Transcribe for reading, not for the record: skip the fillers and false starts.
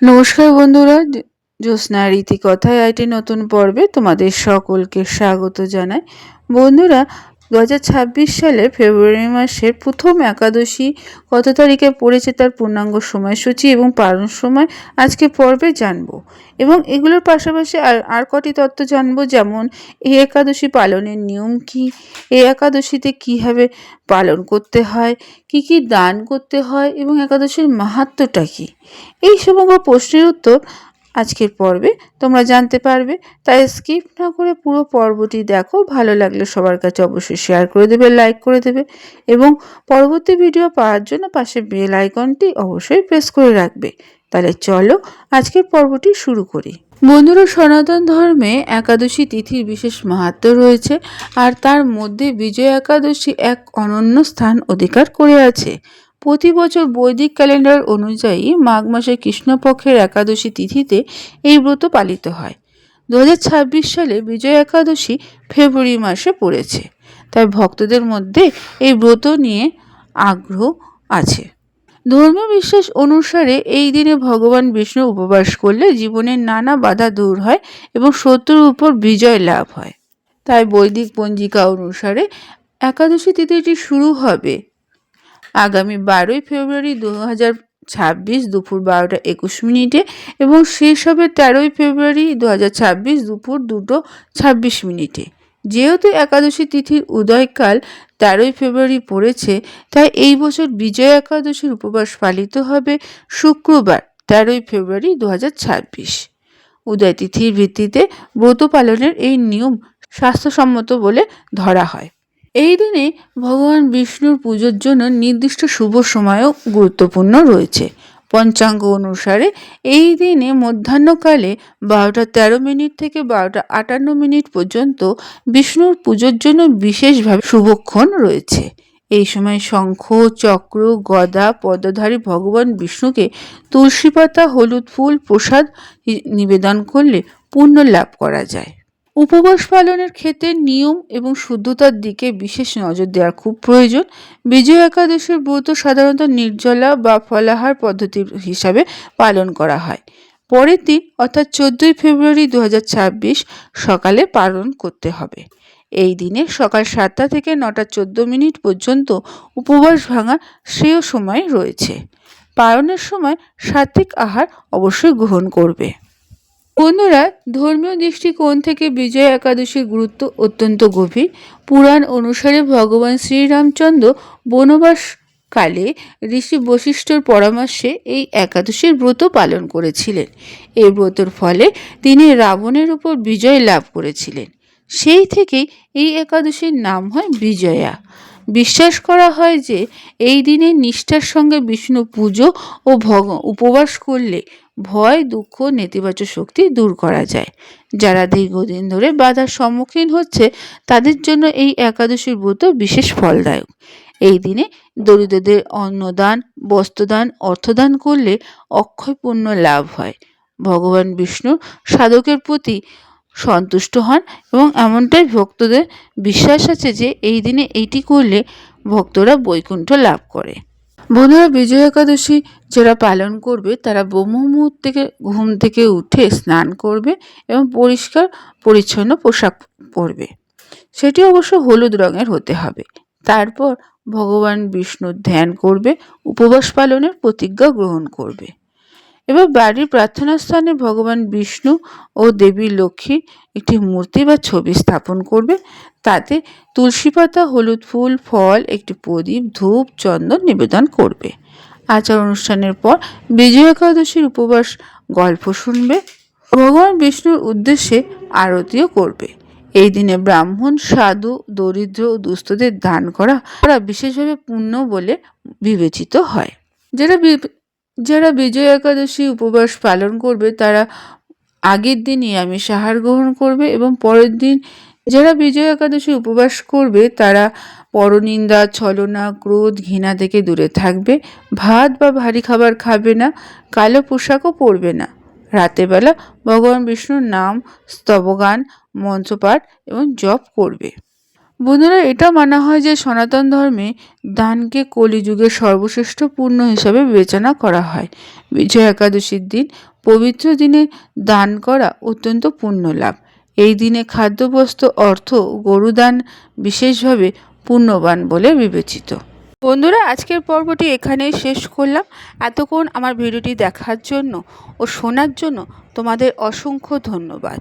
নমস্কার বন্ধুরা, জ্যোৎস্নার রীতিকথায় আইটি নতুন পর্বে তোমাদের সকলকে স্বাগত জানাই। বন্ধুরা, 2026 সালের ফেব্রুয়ারি মাসের প্রথম একাদশী কত তারিখে পড়েছে তার পূর্ণাঙ্গ সময়সূচি এবং পালন সময় আজকে পর্বে জানবো। এবং এগুলোর পাশাপাশি আর কটি তথ্য জানবো, যেমন এই একাদশী পালনের নিয়ম কি, এই একাদশীতে কীভাবে পালন করতে হয়, কি কি দান করতে হয় এবং একাদশীর মাহাত্ম্যটা কী, এই সমগ্র প্রশ্নের উত্তর আজকের পর্বে তোমরা জানতে পারবে। তাই স্কিপ না করে পুরো পর্বটি দেখো। ভালো লাগলে সবার কাছে অবশ্যই শেয়ার করে দেবে, লাইক করে দেবে এবং পরবর্তী ভিডিও পাওয়ার জন্য পাশে বেল আইকনটি অবশ্যই প্রেস করে রাখবে। তাহলে চলো আজকের পর্বটি শুরু করি। বন্ধুরা, সনাতন ধর্মে একাদশী তিথির বিশেষ মাহাত্ম্য রয়েছে, আর তার মধ্যে বিজয়া একাদশী এক অনন্য স্থান অধিকার করে আছে। প্রতি বছর বৈদিক ক্যালেন্ডার অনুযায়ী মাঘ মাসে কৃষ্ণপক্ষের একাদশী তিথিতে এই ব্রত পালিত হয়। 2026 সালে বিজয়া একাদশী ফেব্রুয়ারি মাসে পড়েছে, তাই ভক্তদের মধ্যে এই ব্রত নিয়ে আগ্রহ আছে। ধর্মীয় বিশ্বাস অনুসারে এই দিনে ভগবান বিষ্ণু উপবাস করলে জীবনের নানা বাধা দূর হয় এবং শত্রুর উপর বিজয় লাভ হয়। তাই বৈদিক পঞ্জিকা অনুসারে একাদশী তিথিটি শুরু হবে আগামী 12ই ফেব্রুয়ারি 2026 দুপুর 12:21 এবং শেষ হবে 13ই ফেব্রুয়ারি 2026 দুপুর 2:26। যেহেতু একাদশী তিথির উদয়কাল 13ই ফেব্রুয়ারি পড়েছে, তাই এই বছর বিজয়া একাদশীর উপবাস পালিত হবে শুক্রবার 13ই ফেব্রুয়ারি 2026। উদয় তিথির ভিত্তিতে ব্রত পালনের এই নিয়ম স্বাস্থ্যসম্মত বলে ধরা হয়। এই দিনে ভগবান বিষ্ণুর পুজোর জন্য নির্দিষ্ট শুভ সময়ও গুরুত্বপূর্ণ রয়েছে। পঞ্চাঙ্গ অনুসারে এই দিনে মধ্যাহ্নকালে 12:13 থেকে 12:58 পর্যন্ত বিষ্ণুর পুজোর জন্য বিশেষভাবে শুভক্ষণ রয়েছে। এই সময় শঙ্খ, চক্র, গদা পদ্মধারী ভগবান বিষ্ণুকে তুলসী পাতা, হলুদ ফুল প্রসাদ নিবেদন করলে পুণ্য লাভ করা যায়। উপবাস পালনের ক্ষেত্রে নিয়ম এবং শুদ্ধতার দিকে বিশেষ নজর দেওয়ার খুব প্রয়োজন। বিজয়া একাদশীর ব্রত সাধারণত নির্জলা বা ফলাহার পদ্ধতি হিসাবে পালন করা হয়। পরের দিন অর্থাৎ 14ই ফেব্রুয়ারি 2026 সকালে পালন করতে হবে। এই দিনে সকাল 7টা থেকে 9:14 পর্যন্ত উপবাস ভাঙার শ্রেয় সময় রয়েছে। পালনের সময় সাত্বিক আহার অবশ্যই গ্রহণ করবে। বন্ধুরা, ধর্মীয় দৃষ্টিকোণ থেকে বিজয়া একাদশীর গুরুত্ব অত্যন্ত গভীর। পুরাণ অনুসারে ভগবান শ্রীরামচন্দ্র বনবাসকালে ঋষি বশিষ্ঠর পরামর্শে এই একাদশীর ব্রত পালন করেছিলেন। এই ব্রতর ফলে তিনি রাবণের উপর বিজয় লাভ করেছিলেন। সেই থেকেই এই একাদশীর নাম হয় বিজয়া। বিশ্বাস করা হয় যে এই দিনে নিষ্ঠার সঙ্গে বিষ্ণু পুজো ও উপবাস করলে ভয়, দুঃখ, নেতিবাচক শক্তি দূর করা যায়। যারা দীর্ঘদিন ধরে বাধার সম্মুখীন হচ্ছে তাদের জন্য এই একাদশীর ব্রত বিশেষ ফলদায়ক। এই দিনে দরিদ্রদের অন্নদান, বস্ত্রদান, অর্থদান করলে অক্ষয় পুণ্য লাভ হয়। ভগবান বিষ্ণু সাধকের প্রতি সন্তুষ্ট হন এবং এমনটাই ভক্তদের বিশ্বাস আছে যে এই দিনে এইটি করলে ভক্তরা বৈকুণ্ঠ লাভ করে। বন্ধুরা, বিজয়া একাদশী যারা পালন করবে তারা ব্রহ্ম মুহূর্ত থেকে ঘুম থেকে উঠে স্নান করবে এবং পরিষ্কার পরিচ্ছন্ন পোশাক পরবে। সেটি অবশ্য হলুদ রঙের হতে হবে। তারপর ভগবান বিষ্ণুর ধ্যান করবে, উপবাস পালনের প্রতিজ্ঞা গ্রহণ করবে। এবার বাড়ির প্রার্থনা স্থানে ভগবান বিষ্ণু ও দেবী লক্ষ্মীর একটি মূর্তি বা ছবি স্থাপন করবে। তাতে তুলসী পাতা, হলুদ ফুল, ফল, একটি প্রদীপ, ধূপ, চন্দন নিবেদন করবে। আচার অনুষ্ঠানের পর বিজয়া একাদশীর উপবাস গল্প শুনবে। ভগবান বিষ্ণুর উদ্দেশ্যে আরতিও করবে। এই দিনে ব্রাহ্মণ, সাধু, দরিদ্র ও দুস্থদের দান করা বিশেষভাবে পুণ্য বলে বিবেচিত হয়। যারা বিজয়া একাদশী উপবাস পালন করবে তারা আগের দিন নিরামিষ আহার গ্রহণ করবে এবং পরের দিন যারা বিজয়া একাদশী উপবাস করবে তারা পরনিন্দা, ছলনা, ক্রোধ, ঘৃণা থেকে দূরে থাকবে। ভাত বা ভারী খাবার খাবে না, কালো পোশাকও পরবে না। রাতেবেলা ভগবান বিষ্ণুর নাম, স্তবগান, মন্ত্রপাঠ এবং জপ করবে। বন্ধুরা, এটা মানা হয় যে সনাতন ধর্মে দানকে কলিযুগের সর্বশ্রেষ্ঠ পুণ্য হিসাবে বিবেচনা করা হয়। বিজয়া একাদশীর দিন পবিত্র দিনে দান করা অত্যন্ত পুণ্য লাভ। এই দিনে খাদ্যবস্তু, অর্থ, গরুদান বিশেষভাবে পুণ্যবান বলে বিবেচিত। বন্ধুরা, আজকের পর্বটি এখানেই শেষ করলাম। এতক্ষণ আমার ভিডিওটি দেখার জন্য ও শোনার জন্য তোমাদের অসংখ্য ধন্যবাদ।